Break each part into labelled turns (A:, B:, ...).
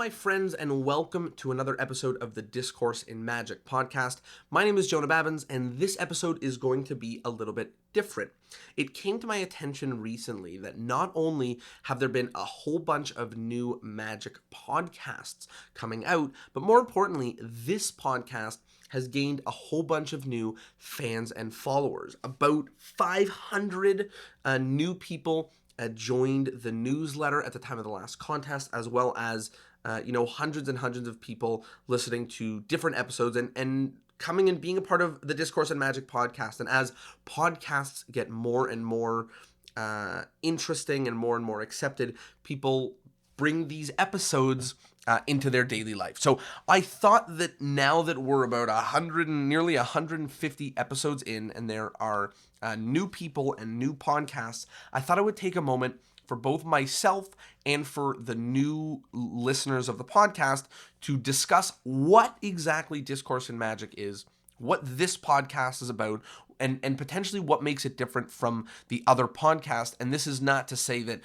A: my friends, and welcome to another episode of the Discourse in Magic podcast. My name is Jonah Babbins, and this episode is going to be a little bit different. It came to my attention recently that not only have there been a whole bunch of new magic podcasts coming out, but more importantly, this podcast has gained a whole bunch of new fans and followers. About 500 new people joined the newsletter at the time of the last contest, as well as hundreds and hundreds of people listening to different episodes and coming and being a part of the Discourse and Magic podcast. And as podcasts get more and more interesting and more accepted, people bring these episodes into their daily life. So I thought that now that we're about nearly 150 episodes in, and there are new people and new podcasts, I thought I would take a moment for both myself and for the new listeners of the podcast to discuss what exactly Discourse in Magic is, what this podcast is about, and potentially what makes it different from the other podcast. And this is not to say that,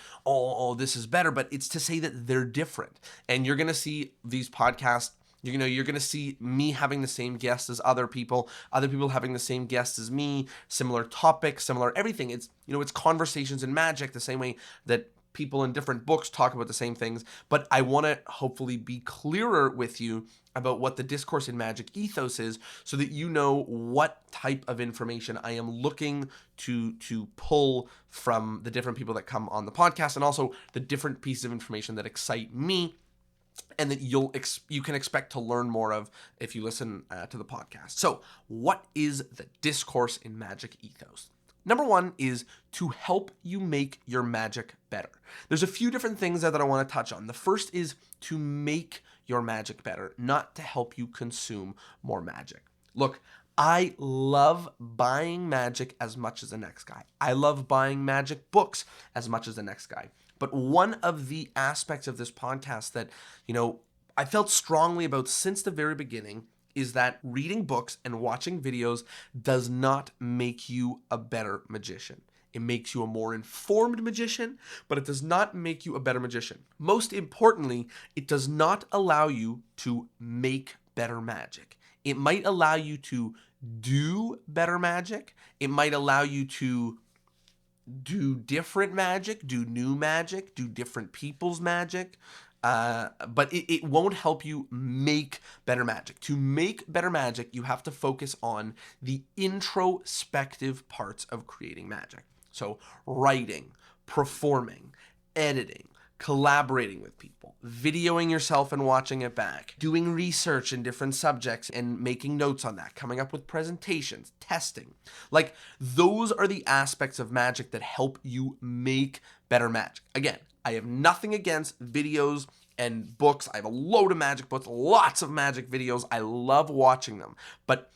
A: this is better, but it's to say that they're different. And you're going to see these podcasts, you're going to see me having the same guests as other people having the same guests as me, similar topics, similar everything. It's conversations in magic, the same way that people in different books talk about the same things. But I want to hopefully be clearer with you about what the Discourse in Magic ethos is, so that you know what type of information I am looking to pull from the different people that come on the podcast, and also the different pieces of information that excite me, and that you can expect to learn more of if you listen to the podcast. So what is the Discourse in Magic ethos? Number one is to help you make your magic better. There's a few different things that I want to touch on. The first is to make your magic better, not to help you consume more magic. Look, I love buying magic as much as the next guy. I love buying magic books as much as the next guy. But one of the aspects of this podcast that, I felt strongly about since the very beginning is that reading books and watching videos does not make you a better magician. It makes you a more informed magician, but it does not make you a better magician. Most importantly, it does not allow you to make better magic. It might allow you to do better magic. It might allow you to do different magic, do new magic, do different people's magic. But it won't help you make better magic. To make better magic, you have to focus on the introspective parts of creating magic. So writing, performing, editing, collaborating with people, videoing yourself and watching it back, doing research in different subjects and making notes on that, coming up with presentations, testing. Like, those are the aspects of magic that help you make better magic. Again, I have nothing against videos and books. I have a load of magic books, lots of magic videos. I love watching them. But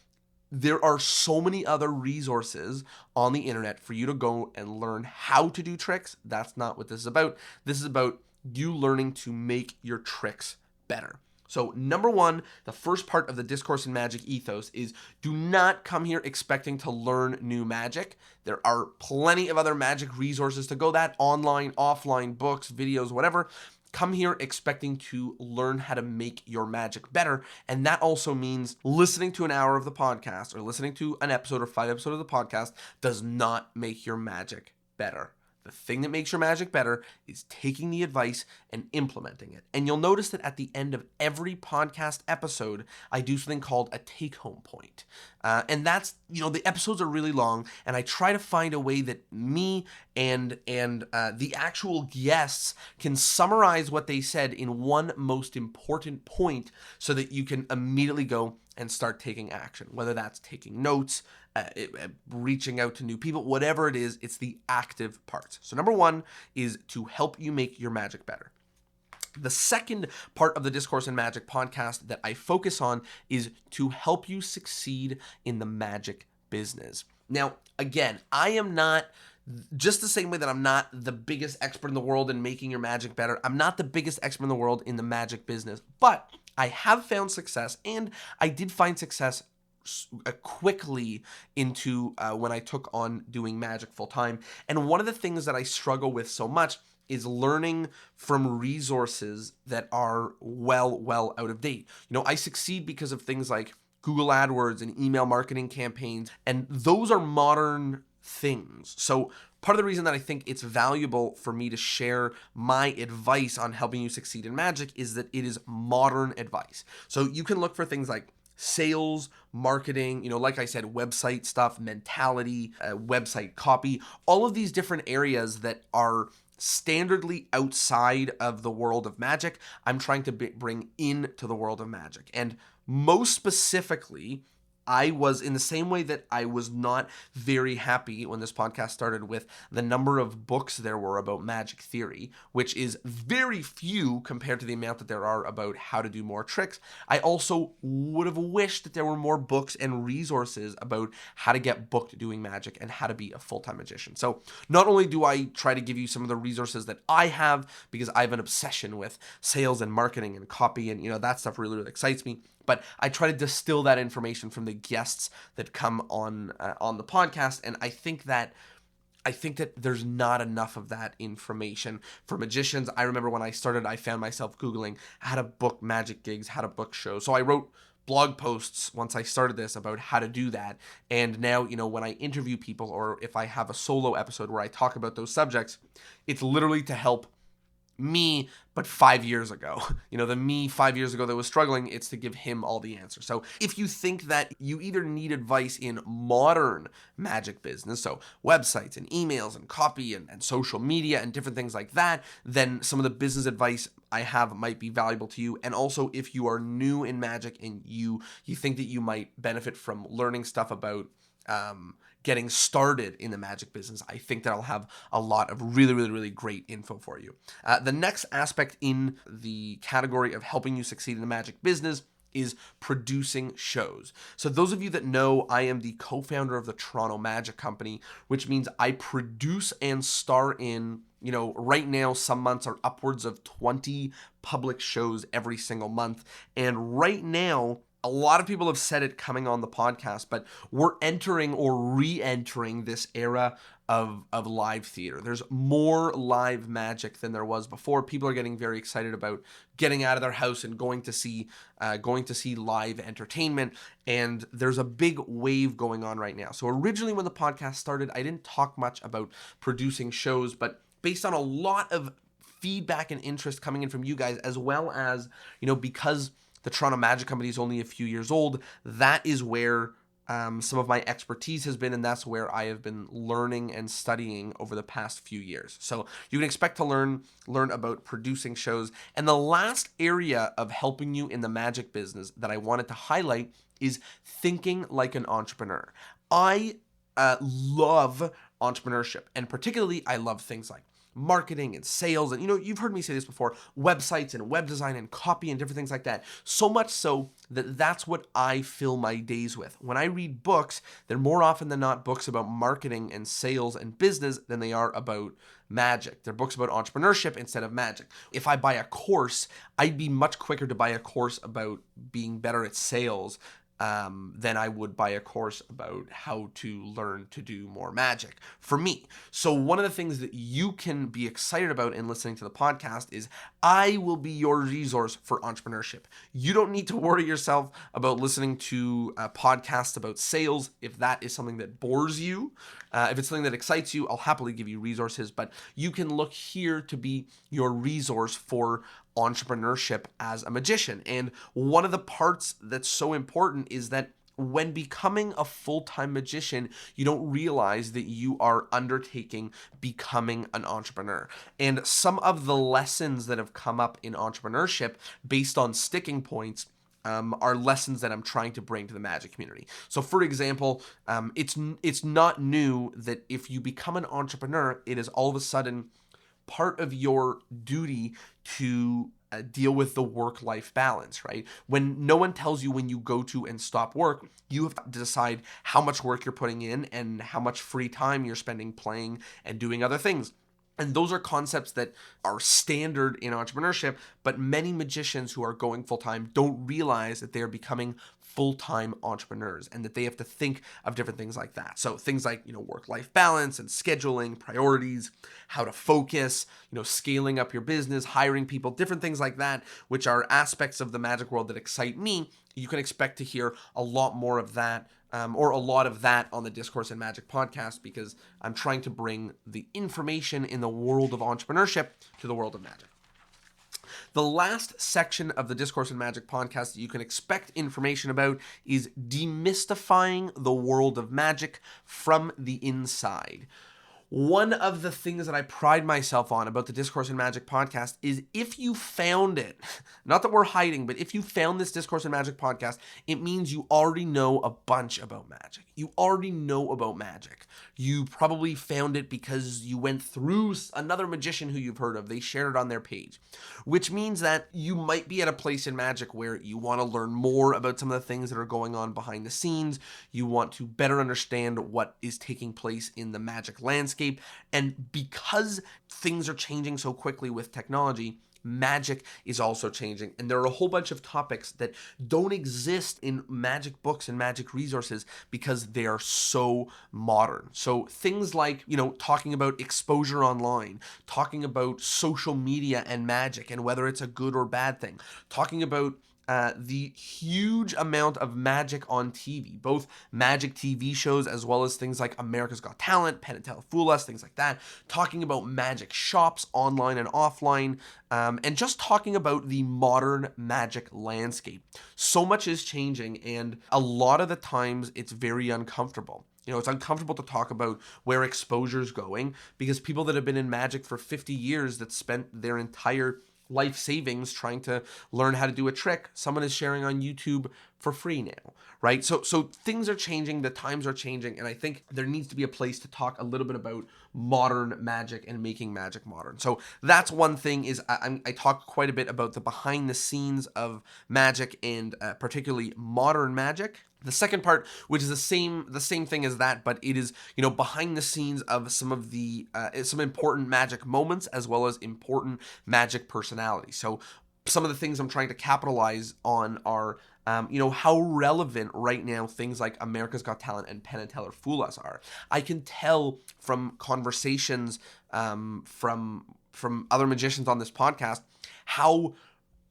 A: there are so many other resources on the internet for you to go and learn how to do tricks. That's not what this is about. This is about you learning to make your tricks better. So number one, the first part of the Discourse in Magic ethos is do not come here expecting to learn new magic. There are plenty of other magic resources to go that, online, offline, books, videos, whatever. Come here expecting to learn how to make your magic better. And that also means listening to an hour of the podcast or listening to an episode or 5 episodes of the podcast does not make your magic better. The thing that makes your magic better is taking the advice and implementing it. And you'll notice that at the end of every podcast episode, I do something called a take-home point. And that's, the episodes are really long, and I try to find a way that me and the actual guests can summarize what they said in one most important point so that you can immediately go and start taking action, whether that's taking notes, reaching out to new people, whatever it is, it's the active parts. So number one is to help you make your magic better. The second part of the Discourse in Magic podcast that I focus on is to help you succeed in the magic business. Now, again, I am not, just the same way that I'm not the biggest expert in the world in making your magic better, I'm not the biggest expert in the world in the magic business, but I have found success, and I did find success quickly into when I took on doing magic full time. And one of the things that I struggle with so much is learning from resources that are well out of date. I succeed because of things like Google AdWords and email marketing campaigns, and those are modern things. So part of the reason that I think it's valuable for me to share my advice on helping you succeed in magic is that it is modern advice. So you can look for things like sales, marketing, like I said, website stuff, mentality, website copy, all of these different areas that are standardly outside of the world of magic, I'm trying to bring into the world of magic. And most specifically, I was in the same way that I was not very happy when this podcast started with the number of books there were about magic theory, which is very few compared to the amount that there are about how to do more tricks. I also would have wished that there were more books and resources about how to get booked doing magic and how to be a full-time magician. So not only do I try to give you some of the resources that I have, because I have an obsession with sales and marketing and copy, and that stuff really excites me, but I try to distill that information from the guests that come on the podcast, and I think that there's not enough of that information for magicians. I remember when I started, I found myself Googling how to book magic gigs, how to book shows. So I wrote blog posts once I started this about how to do that. And now, when I interview people, or if I have a solo episode where I talk about those subjects, it's literally to help me, but 5 years ago. The me 5 years ago that was struggling, it's to give him all the answers. So if you think that you either need advice in modern magic business, so websites and emails and copy and social media and different things like that, then some of the business advice I have might be valuable to you. And also, if you are new in magic and you think that you might benefit from learning stuff about getting started in the magic business, I think that I'll have a lot of really great info for you. The next aspect in the category of helping you succeed in the magic business is producing shows. So those of you that know, I am the co-founder of the Toronto Magic Company, which means I produce and star in, right now some months are upwards of 20 public shows every single month. And right now, a lot of people have said it coming on the podcast, but we're entering or re-entering this era of live theater. There's more live magic than there was before. People are getting very excited about getting out of their house and going to see live entertainment. And there's a big wave going on right now. So originally when the podcast started, I didn't talk much about producing shows, but based on a lot of feedback and interest coming in from you guys, as well as, because the Toronto Magic Company is only a few years old, that is where some of my expertise has been, and that's where I have been learning and studying over the past few years. So you can expect to learn about producing shows. And the last area of helping you in the magic business that I wanted to highlight is thinking like an entrepreneur. I love entrepreneurship, and particularly I love things like marketing and sales, and you've heard me say this before, websites and web design and copy and different things like that. So much so that that's what I fill my days with. When I read books, they're more often than not books about marketing and sales and business than they are about magic. They're books about entrepreneurship instead of magic. If I buy a course, I'd be much quicker to buy a course about being better at sales than I would buy a course about how to learn to do more magic for me. So one of the things that you can be excited about in listening to the podcast is I will be your resource for entrepreneurship. You don't need to worry yourself about listening to podcasts about sales if that is something that bores you. If it's something that excites you, I'll happily give you resources, but you can look here to be your resource for entrepreneurship as a magician. And one of the parts that's so important is that when becoming a full-time magician, you don't realize that you are undertaking becoming an entrepreneur. And some of the lessons that have come up in entrepreneurship based on sticking points are lessons that I'm trying to bring to the magic community. So for example, it's not new that if you become an entrepreneur, it is all of a sudden part of your duty to deal with the work-life balance, right? When no one tells you when you go to and stop work, you have to decide how much work you're putting in and how much free time you're spending playing and doing other things. And those are concepts that are standard in entrepreneurship, but many magicians who are going full-time don't realize that they are becoming full-time entrepreneurs and that they have to think of different things like that. So things like, work-life balance and scheduling, priorities, how to focus, scaling up your business, hiring people, different things like that, which are aspects of the magic world that excite me. You can expect to hear a lot more of that or a lot of that on the Discourse and Magic podcast, because I'm trying to bring the information in the world of entrepreneurship to the world of magic. The last section of the Discourse and Magic podcast that you can expect information about is demystifying the world of magic from the inside. One of the things that I pride myself on about the Discourse and Magic podcast is if you found it, not that we're hiding, but if you found this Discourse and Magic podcast, it means you already know a bunch about magic. You already know about magic. You probably found it because you went through another magician who you've heard of. They shared it on their page, which means that you might be at a place in magic where you want to learn more about some of the things that are going on behind the scenes. You want to better understand what is taking place in the magic landscape. And because things are changing so quickly with technology, magic is also changing. And there are a whole bunch of topics that don't exist in magic books and magic resources because they are so modern. So things like, talking about exposure online, talking about social media and magic and whether it's a good or bad thing, talking about the huge amount of magic on TV, both magic TV shows as well as things like America's Got Talent, Penn and Teller Fool Us, things like that, talking about magic shops online and offline, and just talking about the modern magic landscape. So much is changing, and a lot of the times it's very uncomfortable. It's uncomfortable to talk about where exposure's going because people that have been in magic for 50 years that spent their entire life savings trying to learn how to do a trick, someone is sharing on YouTube for free now, right? So things are changing, the times are changing, and I think there needs to be a place to talk a little bit about modern magic and making magic modern. So that's one thing, is I talk quite a bit about the behind the scenes of magic and particularly modern magic. The second part, which is the same thing as that, but it is, behind the scenes of some of the some important magic moments as well as important magic personalities. So some of the things I'm trying to capitalize on are, how relevant right now things like America's Got Talent and Penn and Teller Fool Us are. I can tell from conversations from other magicians on this podcast how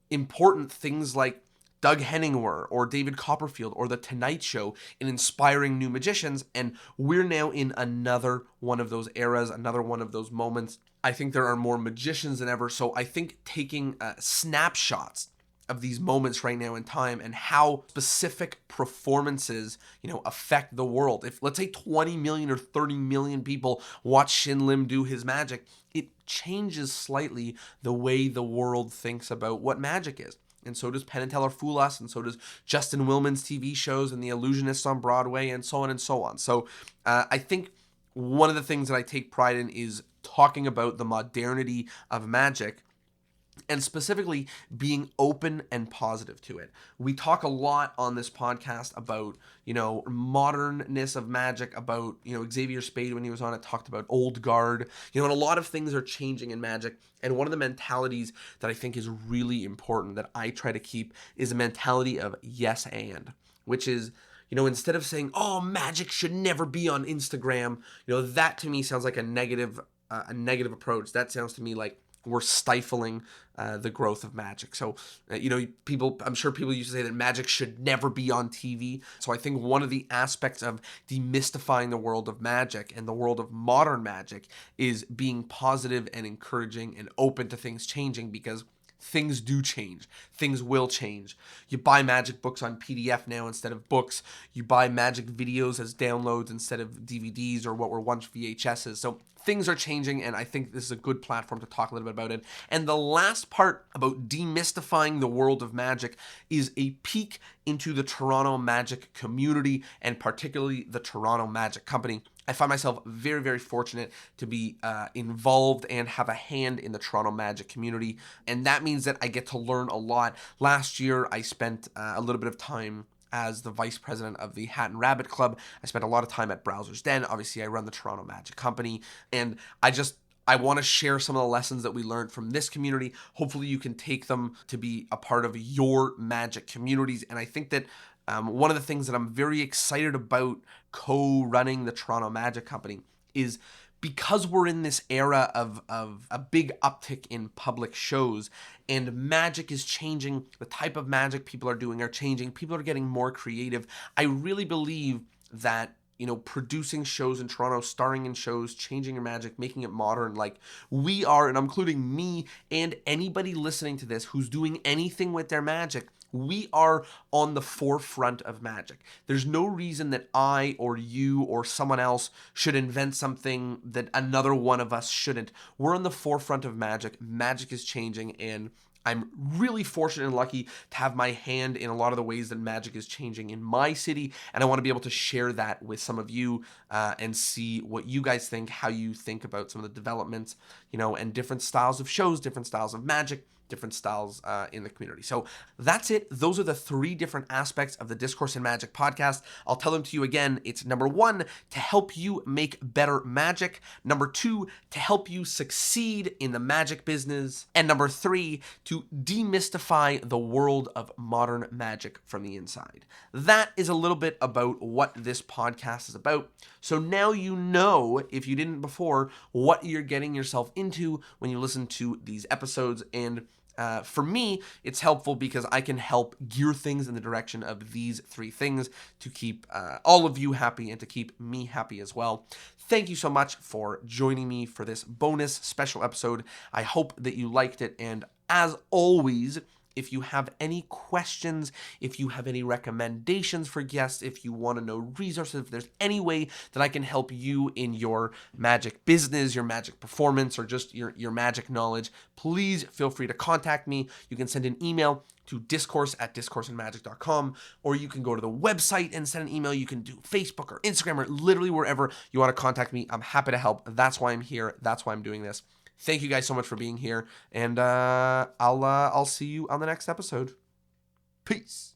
A: important things like Doug Henning were, or David Copperfield, or The Tonight Show in inspiring new magicians, and we're now in another one of those eras, another one of those moments. I think there are more magicians than ever, so I think taking snapshots of these moments right now in time and how specific performances, affect the world. If, let's say, 20 million or 30 million people watch Shin Lim do his magic, it changes slightly the way the world thinks about what magic is. And so does Penn and Teller Fool Us, and so does Justin Willman's TV shows and The Illusionists on Broadway, and so on and so on. So I think one of the things that I take pride in is talking about the modernity of magic, and specifically being open and positive to it. We talk a lot on this podcast about, modernness of magic, about, Xavier Spade, when he was on it, talked about old guard, and a lot of things are changing in magic. And one of the mentalities that I think is really important that I try to keep is a mentality of yes and, which is, instead of saying, oh, magic should never be on Instagram, that to me sounds like a negative approach. That sounds to me like we're stifling the growth of magic. So, I'm sure people used to say that magic should never be on TV. So I think one of the aspects of demystifying the world of magic and the world of modern magic is being positive and encouraging and open to things changing, because things do change. Things will change. You buy magic books on PDF now instead of books. You buy magic videos as downloads instead of DVDs or what were once VHSs. So things are changing, and I think this is a good platform to talk a little bit about it. And the last part about demystifying the world of magic is a peek into the Toronto magic community, and particularly the Toronto Magic Company. I find myself very, very fortunate to be involved and have a hand in the Toronto Magic community, and that means that I get to learn a lot. Last year, I spent a little bit of time as the vice president of the Hat and Rabbit Club. I spent a lot of time at Browser's Den. Obviously, I run the Toronto Magic Company, and I I want to share some of the lessons that we learned from this community. Hopefully you can take them to be a part of your magic communities. And I think that one of the things that I'm very excited about co-running the Toronto Magic Company is because we're in this era of a big uptick in public shows, and magic is changing, the type of magic people are doing are changing, people are getting more creative. I really believe that, you know, producing shows in Toronto, starring in shows, changing your magic, making it modern, like we are, and I'm including me and anybody listening to this who's doing anything with their magic, we are on the forefront of magic. There's no reason that I or you or someone else should invent something that another one of us shouldn't. We're on the forefront of magic. Magic is changing, and I'm really fortunate and lucky to have my hand in a lot of the ways that magic is changing in my city, and I want to be able to share that with some of you and see what you guys think, how you think about some of the developments, you know, and different styles of shows, different styles of magic, different styles in the community. So that's it. Those are the 3 different aspects of the Discourse in Magic podcast. I'll tell them to you again. It's number 1, to help you make better magic. Number 2, to help you succeed in the magic business. And number 3, to demystify the world of modern magic from the inside. That is a little bit about what this podcast is about. So now you know, if you didn't before, what you're getting yourself into when you listen to these episodes. And for me, it's helpful because I can help gear things in the direction of these 3 things to keep all of you happy and to keep me happy as well. Thank you so much for joining me for this bonus special episode. I hope that you liked it. And as always, if you have any questions, if you have any recommendations for guests, if you want to know resources, if there's any way that I can help you in your magic business, your magic performance, or just your magic knowledge, please feel free to contact me. You can send an email to discourse@discourseinmagic.com, or you can go to the website and send an email. You can do Facebook or Instagram or literally wherever you want to contact me. I'm happy to help. That's why I'm here. That's why I'm doing this. Thank you guys so much for being here, and I'll see you on the next episode. Peace.